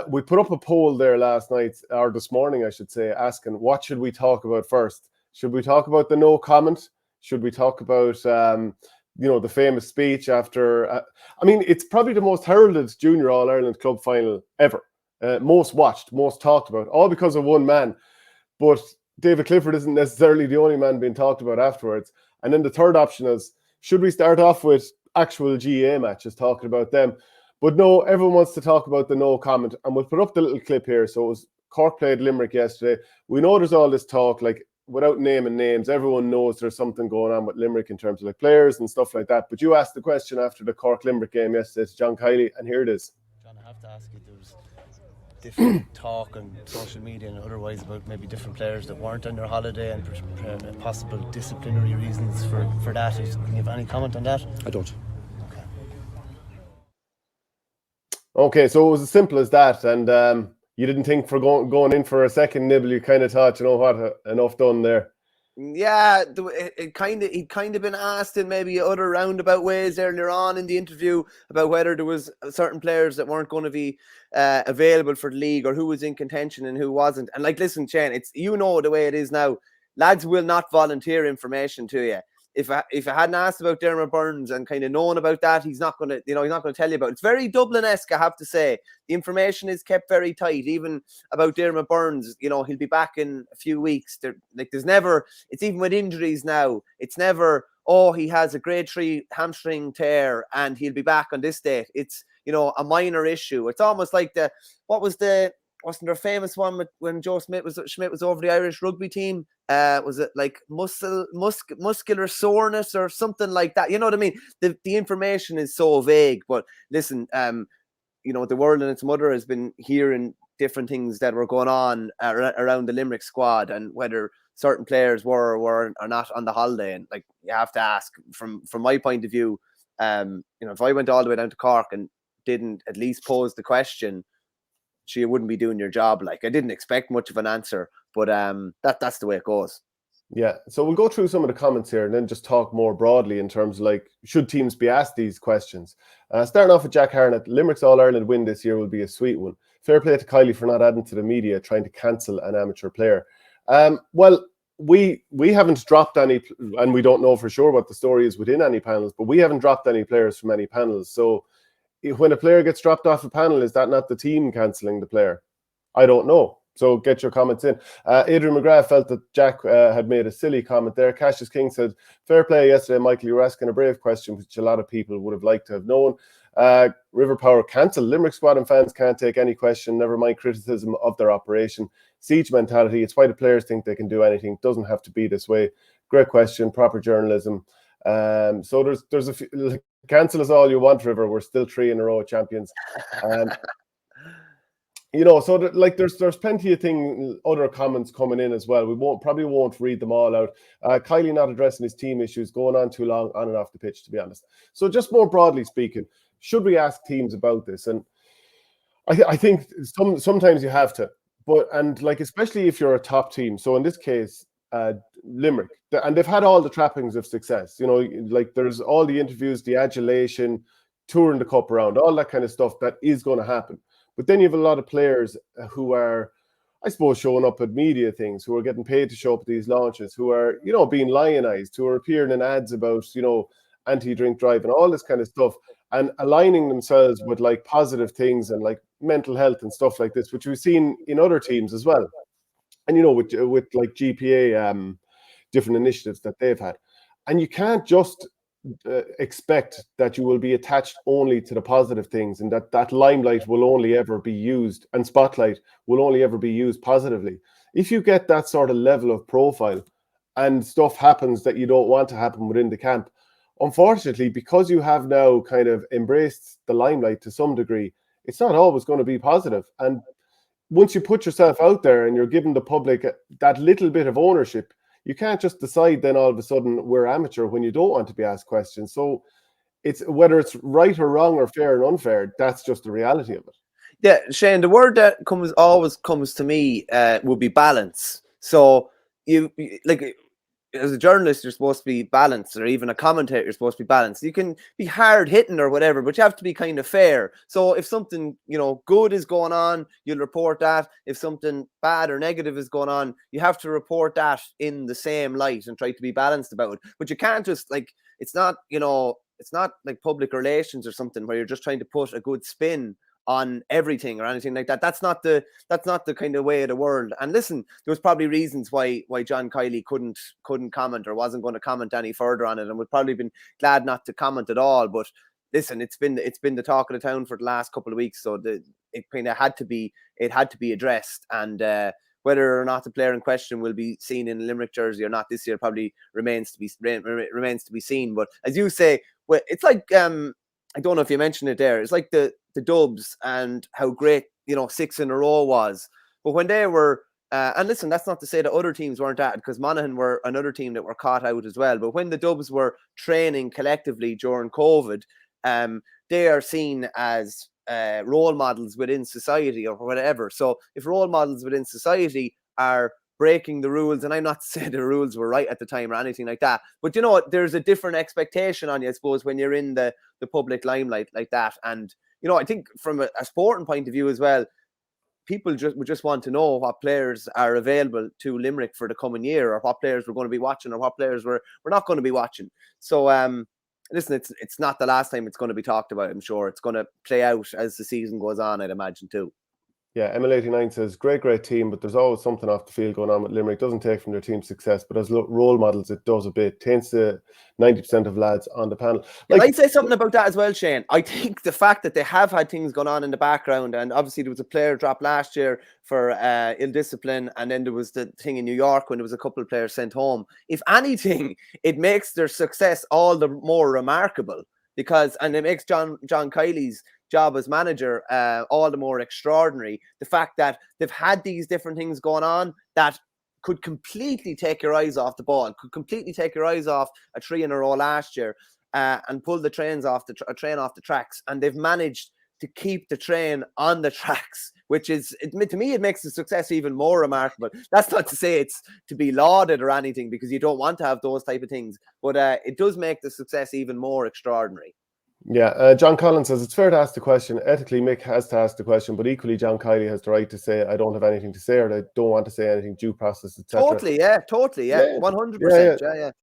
We put up a poll there last night, or this morning, I should say, asking what should we talk about first? Should we talk about the no comment? Should we talk about, the famous speech after? I mean, it's probably the most heralded Junior All-Ireland club final ever. Most watched, most talked about, all because of one man. But David Clifford isn't necessarily the only man being talked about afterwards. And then the third option is, should we start off with actual GA matches, talking about them? But no, everyone wants to talk about the no comment. And we'll put up the little clip here. So it was Cork played Limerick yesterday. We know there's all this talk, like, without naming names, everyone knows there's something going on with Limerick in terms of like players and stuff like that. But you asked the question after the Cork-Limerick game yesterday to John Kiely, and here it is. John, I have to ask you, there was different talk on social media and otherwise about maybe different players that weren't on their holiday and possible disciplinary reasons for that. Can you have any comment on that? I don't. Okay, so it was as simple as that, and you didn't think for going in for a second nibble. You kind of thought, you know what, enough done there. Yeah, he'd kind of been asked in maybe other roundabout ways earlier on in the interview about whether there was certain players that weren't going to be available for the league, or who was in contention and who wasn't. And like, listen, Shane, it's, you know, the way it is now. Lads will not volunteer information to you. If I hadn't asked about Dermot Burns and kind of known about that, he's not going to tell you about it. It's very Dublin-esque, I have to say. The information is kept very tight, even about Dermot Burns. You know, he'll be back in a few weeks. There's never, it's even with injuries now, it's never, oh, he has a grade 3 hamstring tear and he'll be back on this date. It's, you know, a minor issue. It's almost like wasn't there a famous one when Joe Schmidt was over the Irish rugby team? Was it like muscular soreness or something like that? You know what I mean? The information is so vague. But listen, you know, the world and its mother has been hearing different things that were going on around the Limerick squad, and whether certain players were or not on the holiday. And like, you have to ask from my point of view, you know, if I went all the way down to Cork and didn't at least pose the question, you wouldn't be doing your job. Like, I didn't expect much of an answer, but that's the way it goes. Yeah, so we'll go through some of the comments here and then just talk more broadly in terms of, like, should teams be asked these questions? Starting off with Jack Harnett, Limerick's All-Ireland win this year will be a sweet one. Fair play to Kiely for not adding to the media trying to cancel an amateur player. Well, we haven't dropped any, and we don't know for sure what the story is within any panels, but we haven't dropped any players from any panels. So when a player gets dropped off a panel, is that not the team cancelling the player? I don't know. So get your comments in. Adrian McGrath felt that Jack had made a silly comment there. Cassius King said, fair play yesterday, Michael. You were asking a brave question, which a lot of people would have liked to have known. River Power cancelled. Limerick squad and fans can't take any question, never mind criticism of their operation. Siege mentality. It's why the players think they can do anything. It doesn't have to be this way. Great question. Proper journalism. So there's a few, like, cancel us all you want, River. We're still 3 in a row champions. You know, so there's plenty of other comments coming in as well. We probably won't read them all out. Kiely not addressing his team issues, going on too long on and off the pitch, to be honest. So just more broadly speaking, should we ask teams about this? And I think sometimes you have to, and like, especially if you're a top team. So in this case, Limerick, and they've had all the trappings of success. You know, like, there's all the interviews, the adulation, touring the cup around, all that kind of stuff that is going to happen. But then you have a lot of players who are, I suppose, showing up at media things, who are getting paid to show up at these launches, who are, you know, being lionized, who are appearing in ads about, you know, anti-drink driving, all this kind of stuff, and aligning themselves with, like, positive things and, like, mental health and stuff like this, which we've seen in other teams as well. And, you know, with like GPA, different initiatives that they've had. And you can't just expect that you will be attached only to the positive things, and that limelight will only ever be used, and spotlight will only ever be used positively. If you get that sort of level of profile and stuff happens that you don't want to happen within the camp, unfortunately, because you have now kind of embraced the limelight to some degree, it's not always going to be positive. And once you put yourself out there and you're giving the public that little bit of ownership, you can't just decide then all of a sudden we're amateur when you don't want to be asked questions. So it's, whether it's right or wrong or fair and unfair, that's just the reality of it. Yeah, Shane, the word that always comes to me would be balance. So you like, as a journalist, you're supposed to be balanced, or even a commentator, you're supposed to be balanced. You can be hard hitting or whatever, but you have to be kind of fair. So if something, good is going on, you'll report that. If something bad or negative is going on, you have to report that in the same light and try to be balanced about it. But you can't just it's not, it's not like public relations or something where you're just trying to put a good spin on everything or anything like that. That's not the kind of way of the world. And listen, there was probably reasons why John Kiely couldn't comment or wasn't going to comment any further on it, and would probably been glad not to comment at all. But listen, it's been the talk of the town for the last couple of weeks, so it kind of had to be addressed. And whether or not the player in question will be seen in a Limerick jersey or not this year probably remains to be seen. But as you say, well, it's like I don't know if you mentioned it there. It's like the Dubs and how great 6 in a row was. But when they were, and listen, that's not to say that other teams weren't at it, because Monaghan were another team that were caught out as well. But when the Dubs were training collectively during COVID, they are seen as role models within society or whatever. So if role models within society are breaking the rules, and I'm not saying the rules were right at the time or anything like that, but there's a different expectation on you, I suppose, when you're in the public limelight like that. And I think from a sporting point of view as well, people would just want to know what players are available to Limerick for the coming year, or what players we're going to be watching, or what players we're not going to be watching. So listen, it's not the last time it's going to be talked about. I'm sure it's going to play out as the season goes on, I'd imagine too. Yeah, ML89 says, great team, but there's always something off the field going on with Limerick. Doesn't take from their team's success, but as role models, it does a bit. Taints the 90% of lads on the panel. Can I say something about that as well, Shane? I think the fact that they have had things going on in the background, and obviously there was a player drop last year for ill discipline, and then there was the thing in New York when there was a couple of players sent home. If anything, it makes their success all the more remarkable, and it makes John Kiely's job as manager all the more extraordinary. The fact that they've had these different things going on that could completely take your eyes off the ball, could completely take your eyes off a 3 in a row last year, and pull the train off the tracks, and they've managed to keep the train on the tracks, which is, to me, it makes the success even more remarkable. That's not to say it's to be lauded or anything, because you don't want to have those type of things, but it does make the success even more extraordinary. Yeah, John Collins says, it's fair to ask the question. Ethically, Mick has to ask the question, but equally, John Kiely has the right to say, I don't have anything to say, or I don't want to say anything, due process, etc. Totally, yeah, 100%. Yeah.